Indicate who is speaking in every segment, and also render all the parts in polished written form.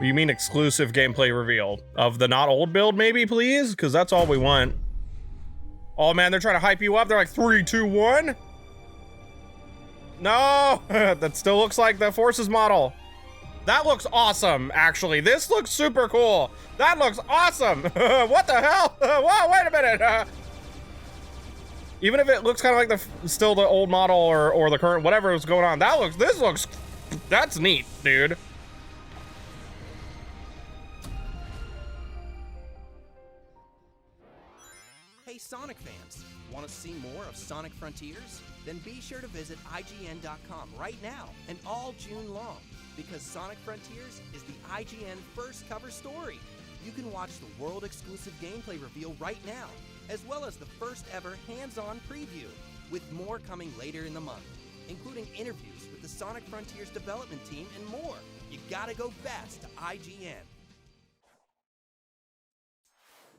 Speaker 1: You mean exclusive gameplay reveal of the not old build, maybe, please? Because that's all we want. Oh man, they're trying to hype you up. They're like 3, 2, 1. No, that still looks like the Forces model. That looks awesome, actually. This looks super cool. That looks awesome. What the hell? Whoa, wait a minute. Even if it looks kind of like still the old model or the current, whatever is going on, this looks, that's neat, dude.
Speaker 2: Hey Sonic fans, want to see more of Sonic Frontiers? Then be sure to visit IGN.com right now and all June long, because Sonic Frontiers is the IGN first cover story. You can watch the world-exclusive gameplay reveal right now, as well as the first ever hands-on preview, with more coming later in the month, including interviews with the Sonic Frontiers development team and more. You gotta go fast to IGN.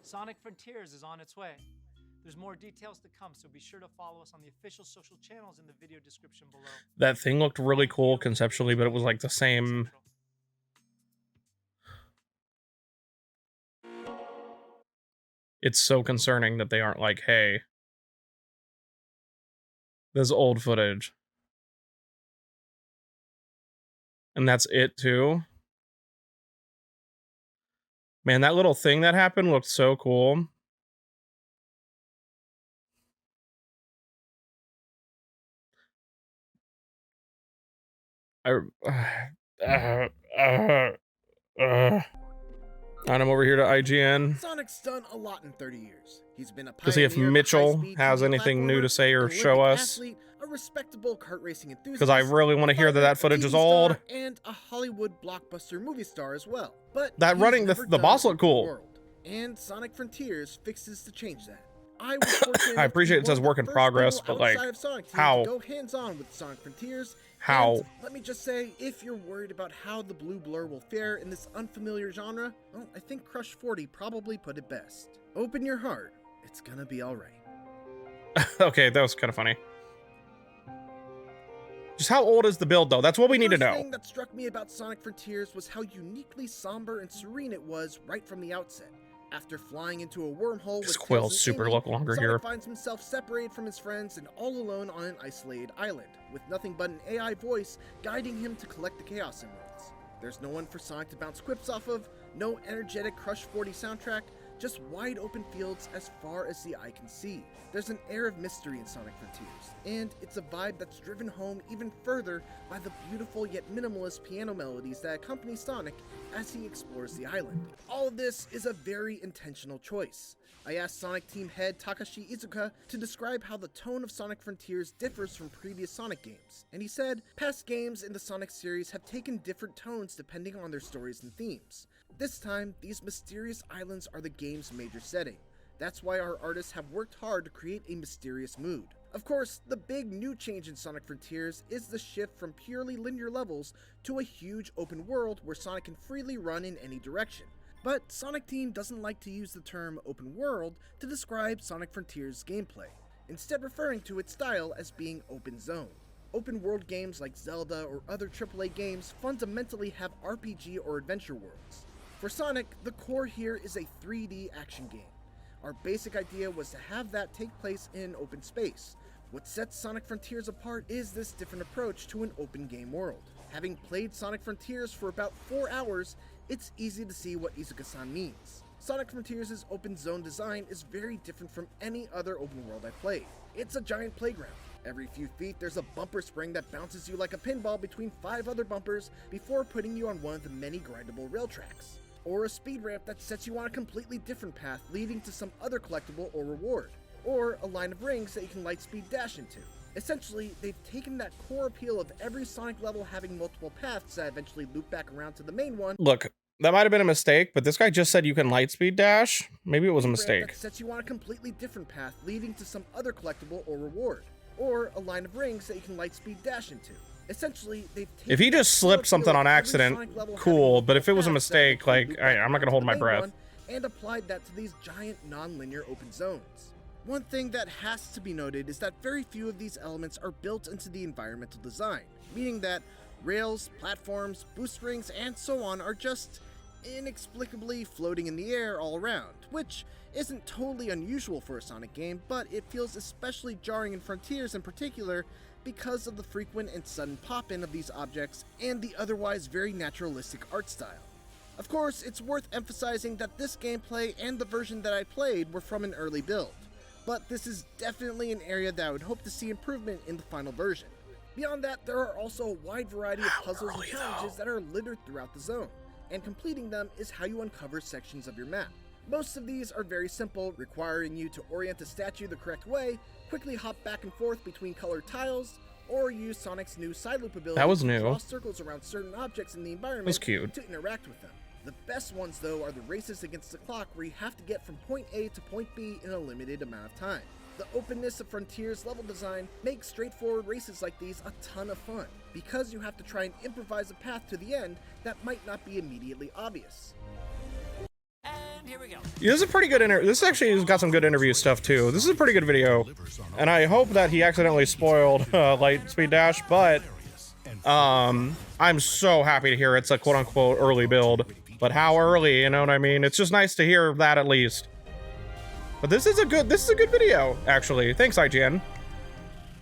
Speaker 3: Sonic Frontiers is on its way. There's more details to come, so be sure to follow us on the official social channels in the video description below.
Speaker 1: That thing looked really cool conceptually, but it was like the same. It's so concerning that they aren't like, hey, there's old footage. And that's it too. Man, that little thing that happened looked so cool. And I'm over here to IGN.
Speaker 4: Sonic's done a lot in 30 years. He's been a
Speaker 1: to see if Mitchell has anything new to say or show us.
Speaker 4: Athlete, a respectable kart racing enthusiast,
Speaker 1: because I really want to hear that footage is old.
Speaker 4: And a Hollywood blockbuster movie star as well. But
Speaker 1: that running the boss looked cool.
Speaker 4: World, and Sonic Frontiers fixes to change that. I was fortunate
Speaker 1: I appreciate it says work in progress, but like, how?
Speaker 4: Go hands-on with Sonic Frontiers.
Speaker 1: How?
Speaker 4: And let me just say, if you're worried about how the blue blur will fare in this unfamiliar genre, well, I think Crush 40 probably put it best. Open your heart. It's gonna be alright.
Speaker 1: Okay, that was kind of funny. Just how old is the build, though? That's what we need to know.
Speaker 4: The thing that struck me about Sonic Frontiers was how uniquely somber and serene it was right from the outset. After flying into a wormhole with
Speaker 1: Quill's super look longer
Speaker 4: Sonic
Speaker 1: here.
Speaker 4: finds himself separated from his friends and all alone on an isolated island, with nothing but an AI voice guiding him to collect the Chaos Emeralds. There's no one for Sonic to bounce quips off of, no energetic Crush 40 soundtrack, just wide open fields as far as the eye can see. There's an air of mystery in Sonic Frontiers, and it's a vibe that's driven home even further by the beautiful yet minimalist piano melodies that accompany Sonic as he explores the island. All of this is a very intentional choice. I asked Sonic team head Takashi Iizuka to describe how the tone of Sonic Frontiers differs from previous Sonic games, and he said, past games in the Sonic series have taken different tones depending on their stories and themes. This time, these mysterious islands are the game's major setting. That's why our artists have worked hard to create a mysterious mood. Of course, the big new change in Sonic Frontiers is the shift from purely linear levels to a huge open world where Sonic can freely run in any direction. But Sonic Team doesn't like to use the term open world to describe Sonic Frontiers' gameplay, instead referring to its style as being open zone. Open world games like Zelda or other AAA games fundamentally have RPG or adventure worlds. For Sonic, the core here is a 3D action game. Our basic idea was to have that take place in open space. What sets Sonic Frontiers apart is this different approach to an open game world. Having played Sonic Frontiers for about 4 hours, it's easy to see what Iizuka-san means. Sonic Frontiers' open zone design is very different from any other open world I've played. It's a giant playground. Every few feet there's a bumper spring that bounces you like a pinball between 5 other bumpers before putting you on one of the many grindable rail tracks. Or a speed ramp that sets you on a completely different path leading to some other collectible or reward. Or a line of rings that you can lightspeed dash into. Essentially, they've taken that core appeal of every Sonic level having multiple paths that eventually loop back around to the main one.
Speaker 1: Look, that might have been a mistake, but this guy just said you can lightspeed dash. Maybe it was a mistake.
Speaker 4: That sets you on a completely different path leading to some other collectible or reward. Or a line of rings that you can lightspeed dash into. Essentially, they've taken
Speaker 1: if he just slipped something on accident, cool, but if it was a mistake, like, I'm not gonna hold my breath.
Speaker 4: And applied that to these giant non-linear open zones. One thing that has to be noted is that very few of these elements are built into the environmental design, meaning that rails, platforms, boost rings, and so on are just inexplicably floating in the air all around, which isn't totally unusual for a Sonic game, but it feels especially jarring in Frontiers in particular because of the frequent and sudden pop-in of these objects and the otherwise very naturalistic art style. Of course, it's worth emphasizing that this gameplay and the version that I played were from an early build, but this is definitely an area that I would hope to see improvement in the final version. Beyond that, there are also a wide variety of puzzles and challenges that are littered throughout the zone, and completing them is how you uncover sections of your map. Most of these are very simple, requiring you to orient a statue the correct way, quickly hop back and forth between colored tiles, or use Sonic's new side loop ability to draw circles around certain objects in the environment to interact with them. The best ones, though, are the races against the clock where you have to get from point A to point B in a limited amount of time. The openness of Frontiers level design makes straightforward races like these a ton of fun, because you have to try and improvise a path to the end that might not be immediately obvious.
Speaker 5: And here we go.
Speaker 1: Yeah, this is a pretty good this actually has got some good interview stuff too. This is a pretty good video, and I hope that he accidentally spoiled Lightspeed Dash, but I'm so happy to hear it's a quote-unquote early build. But how early, you know what I mean? It's just nice to hear that at least. But this is a good video, actually. Thanks, IGN.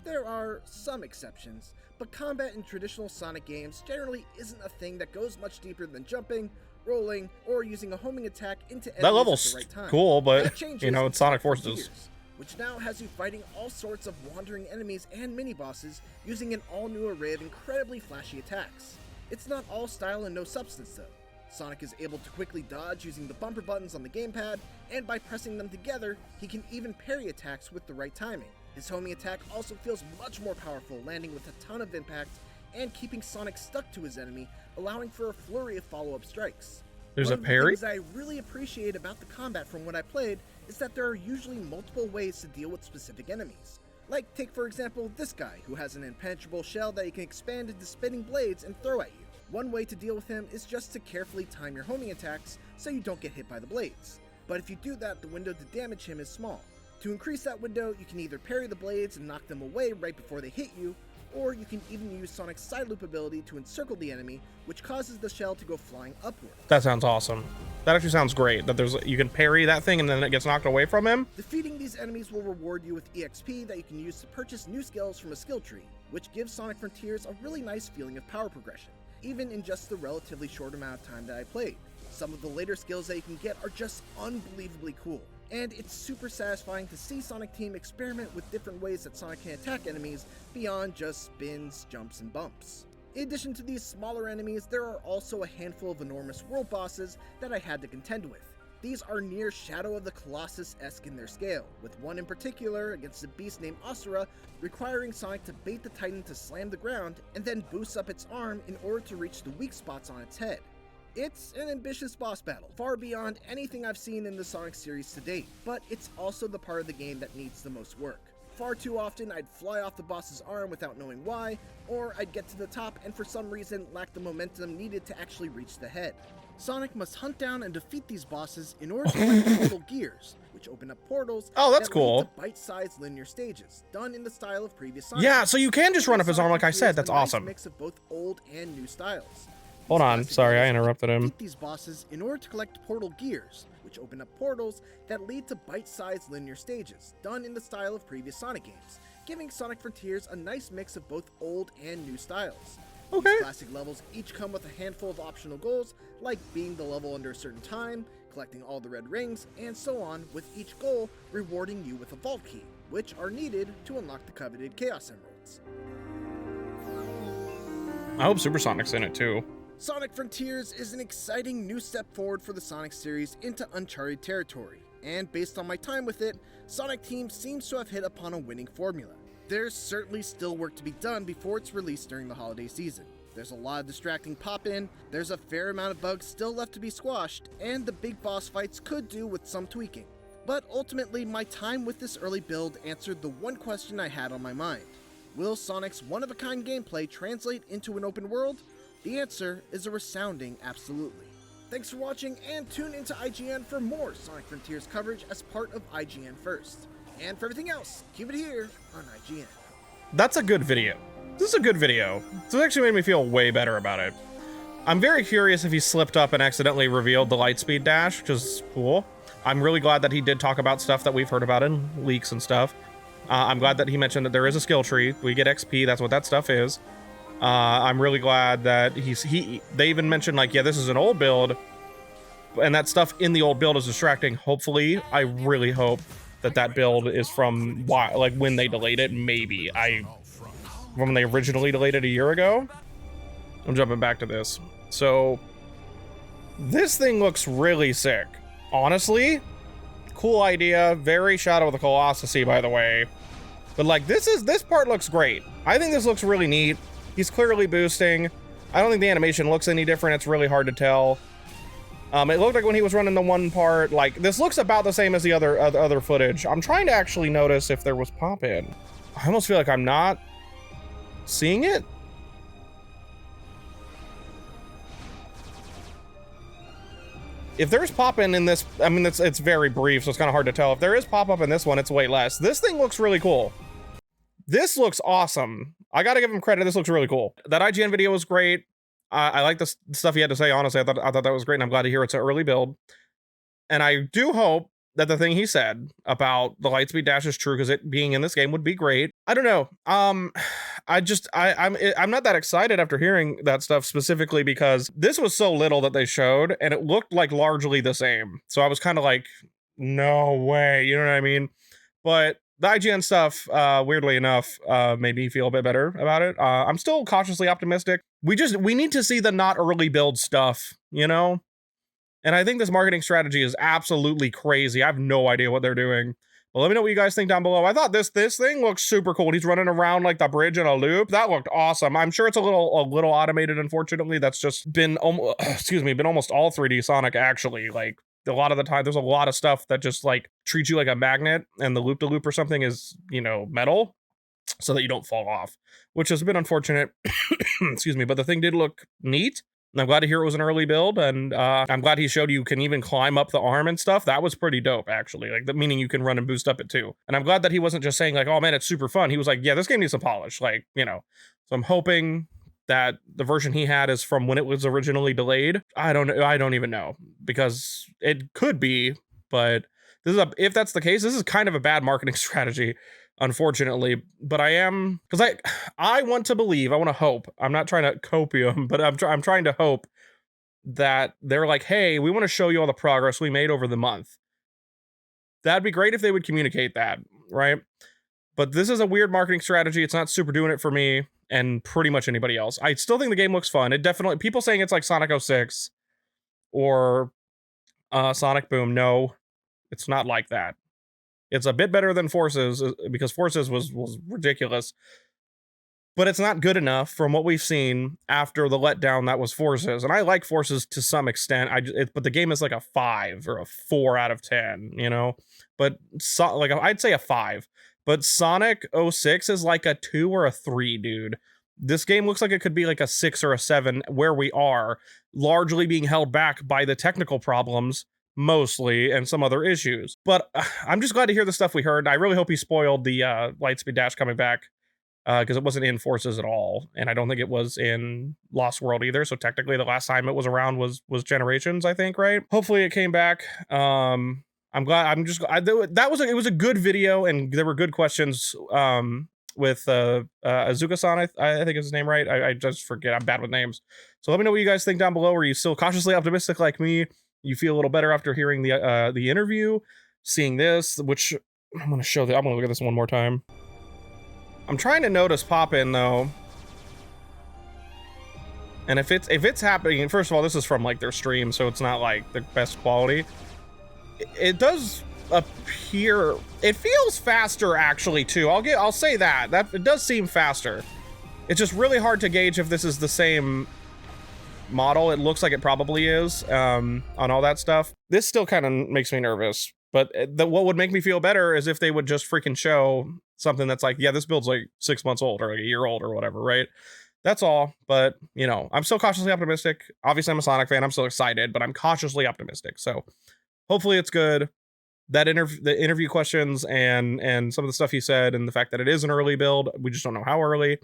Speaker 4: There are some exceptions, but combat in traditional Sonic games generally isn't a thing that goes much deeper than jumping, rolling, or using a homing attack into enemies
Speaker 1: that level's
Speaker 4: at the right time.
Speaker 1: cool, but you know, it's Sonic Forces.
Speaker 4: Which now has you fighting all sorts of wandering enemies and mini-bosses using an all-new array of incredibly flashy attacks. It's not all style and no substance though. Sonic is able to quickly dodge using the bumper buttons on the gamepad, and by pressing them together, he can even parry attacks with the right timing. His homing attack also feels much more powerful, landing with a ton of impact, and keeping Sonic stuck to his enemy, allowing for a flurry of follow-up strikes.
Speaker 1: There's
Speaker 4: One
Speaker 1: a parry?
Speaker 4: of the things I really appreciate about the combat from what I played is that there are usually multiple ways to deal with specific enemies. Like, take for example this guy, who has an impenetrable shell that he can expand into spinning blades and throw at you. One way to deal with him is just to carefully time your homing attacks so you don't get hit by the blades. But if you do that, the window to damage him is small. To increase that window, you can either parry the blades and knock them away right before they hit you, or you can even use Sonic's side loop ability to encircle the enemy, which causes the shell to go flying upward.
Speaker 1: That sounds awesome. That actually sounds great, that you can parry that thing and then it gets knocked away from him.
Speaker 4: Defeating these enemies will reward you with EXP that you can use to purchase new skills from a skill tree, which gives Sonic Frontiers a really nice feeling of power progression, even in just the relatively short amount of time that I played. Some of the later skills that you can get are just unbelievably cool, and it's super satisfying to see Sonic Team experiment with different ways that Sonic can attack enemies beyond just spins, jumps, and bumps. In addition to these smaller enemies, there are also a handful of enormous world bosses that I had to contend with. These are near Shadow of the Colossus-esque in their scale, with one in particular against a beast named Asura requiring Sonic to bait the Titan to slam the ground and then boost up its arm in order to reach the weak spots on its head. It's an ambitious boss battle, far beyond anything I've seen in the Sonic series to date, but it's also the part of the game that needs the most work. Far too often I'd fly off the boss's arm without knowing why, or I'd get to the top and for some reason lack the momentum needed to actually reach the head. Sonic must hunt down and defeat these bosses in order to collect portal gears, which open up portals
Speaker 1: that's
Speaker 4: that
Speaker 1: cool.
Speaker 4: lead to bite-sized linear stages, done in the style of previous Sonic.
Speaker 1: Yeah, so you can just run up his arm like I said. That's
Speaker 4: a nice
Speaker 1: awesome.
Speaker 4: Mix of both old and new styles.
Speaker 1: Hold on, sorry, I interrupted him.
Speaker 4: Defeat these bosses in order to collect portal gears, which open up portals that lead to bite-sized linear stages, done in the style of previous Sonic games, giving Sonic Frontiers a nice mix of both old and new styles.
Speaker 1: Okay.
Speaker 4: These classic levels each come with a handful of optional goals, like beating the level under a certain time, collecting all the red rings, and so on, with each goal rewarding you with a vault key, which are needed to unlock the coveted Chaos Emeralds.
Speaker 1: I hope Supersonic's in it too.
Speaker 4: Sonic Frontiers is an exciting new step forward for the Sonic series into uncharted territory, and based on my time with it, Sonic Team seems to have hit upon a winning formula. There's certainly still work to be done before it's released during the holiday season. There's a lot of distracting pop-in, there's a fair amount of bugs still left to be squashed, and the big boss fights could do with some tweaking. But ultimately, my time with this early build answered the one question I had on my mind. Will Sonic's one-of-a-kind gameplay translate into an open world? The answer is a resounding absolutely. Thanks for watching, and tune into IGN for more Sonic Frontiers coverage as part of IGN First. And for everything else, keep it here on IGN.
Speaker 1: That's a good video. This is a good video. This actually made me feel way better about it. I'm very curious if he slipped up and accidentally revealed the Lightspeed dash, which is cool. I'm really glad that he did talk about stuff that we've heard about in leaks and stuff. I'm glad that he mentioned that there is a skill tree. We get XP, that's what that stuff is. I'm really glad that they even mentioned like, yeah, this is an old build, and that stuff in the old build is distracting. Hopefully, I really hope that that build is from like when they delayed it. Maybe when they originally delayed it a year ago. I'm jumping back to this. So this thing looks really sick. Honestly, cool idea. Very Shadow of the Colossus, by the way. But like this part looks great. I think this looks really neat. He's clearly boosting. I don't think the animation looks any different. It's really hard to tell. It looked like when he was running the one part, like this looks about the same as the other footage. I'm trying to actually notice if there was pop-in. I almost feel like I'm not seeing it. If there's pop-in in this, I mean, it's very brief, so it's kind of hard to tell. If there is pop-up in this one, it's way less. This thing looks really cool. This looks awesome. I gotta give him credit. This looks really cool. That IGN video was great. I like the stuff he had to say. Honestly, I thought that was great, and I'm glad to hear it's an early build. And I do hope that the thing he said about the Lightspeed dash is true, because it being in this game would be great. I don't know. I'm not that excited after hearing that stuff, specifically because this was so little that they showed, and it looked like largely the same. So I was kind of like, no way, you know what I mean? But the IGN stuff, weirdly enough, made me feel a bit better about it. I'm still cautiously optimistic. We need to see the not early build stuff, you know? And I think this marketing strategy is absolutely crazy. I have no idea what they're doing. But let me know what you guys think down below. I thought this thing looks super cool. He's running around like the bridge in a loop. That looked awesome. I'm sure it's a little automated, unfortunately. That's just been almost all 3D Sonic, actually. Like, a lot of the time, there's a lot of stuff that just like treats you like a magnet, and the loop-to-loop or something is, you know, metal, so that you don't fall off, which has been unfortunate. Excuse me, but the thing did look neat. And I'm glad to hear it was an early build, and I'm glad he showed you can even climb up the arm and stuff. That was pretty dope, actually. Like, meaning you can run and boost up it too. And I'm glad that he wasn't just saying like, oh man, it's super fun. He was like, yeah, this game needs some polish, like, you know. So I'm hoping that the version he had is from when it was originally delayed. I don't even know, because it could be, but if that's the case, this is kind of a bad marketing strategy, unfortunately. But because I want to believe, I want to hope. I'm not trying to copium, but I'm trying to hope that they're like, hey, we want to show you all the progress we made over the month. That'd be great if they would communicate that, right? But this is a weird marketing strategy. It's not super doing it for me and pretty much anybody else. I still think the game looks fun. It definitely, people saying it's like Sonic 06 or Sonic Boom. No, it's not like that. It's a bit better than Forces, because Forces was ridiculous. But it's not good enough from what we've seen after the letdown that was Forces. And I like Forces to some extent. But the game is like a 5 or a 4 out of 10, you know? But like I'd say a 5. But Sonic 06 is like a 2 or a 3, dude. This game looks like it could be like a 6 or a 7 where we are, largely being held back by the technical problems, mostly, and some other issues. But I'm just glad to hear the stuff we heard. I really hope he spoiled the Lightspeed dash coming back, because it wasn't in Forces at all, and I don't think it was in Lost World either. So technically the last time it was around was Generations, I think, right? Hopefully it came back. I'm glad. It was a good video, and there were good questions with Azuka-san, I think is his name, right? I just forget. I'm bad with names. So let me know what you guys think down below. Are you still cautiously optimistic like me? You feel a little better after hearing the interview, seeing this, which I'm gonna look at this one more time. I'm trying to notice pop-in though. And if it's happening, and first of all, this is from like their stream, so it's not like the best quality. It does appear, it feels faster actually too. I'll say that it does seem faster. It's just really hard to gauge if this is the same model. It looks like it probably is, on all that stuff. This still kind of makes me nervous, but what would make me feel better is if they would just freaking show something that's like, yeah, this build's like 6 months old or like a year old or whatever, right? That's all. But you know, I'm still cautiously optimistic. Obviously I'm a Sonic fan, I'm still excited, but I'm cautiously optimistic. So hopefully it's good. The interview questions and some of the stuff he said, and the fact that it is an early build, we just don't know how early.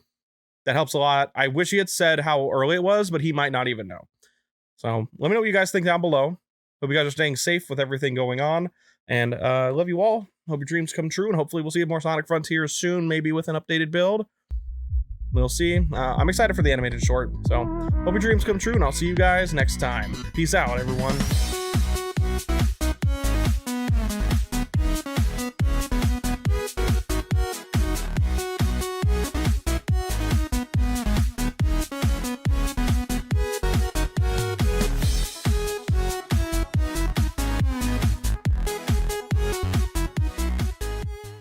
Speaker 1: That helps a lot. I wish he had said how early it was, but he might not even know. So let me know what you guys think down below. Hope you guys are staying safe with everything going on. And love you all. Hope your dreams come true. And hopefully we'll see more Sonic Frontiers soon, maybe with an updated build. We'll see. I'm excited for the animated short. So hope your dreams come true, and I'll see you guys next time. Peace out, everyone.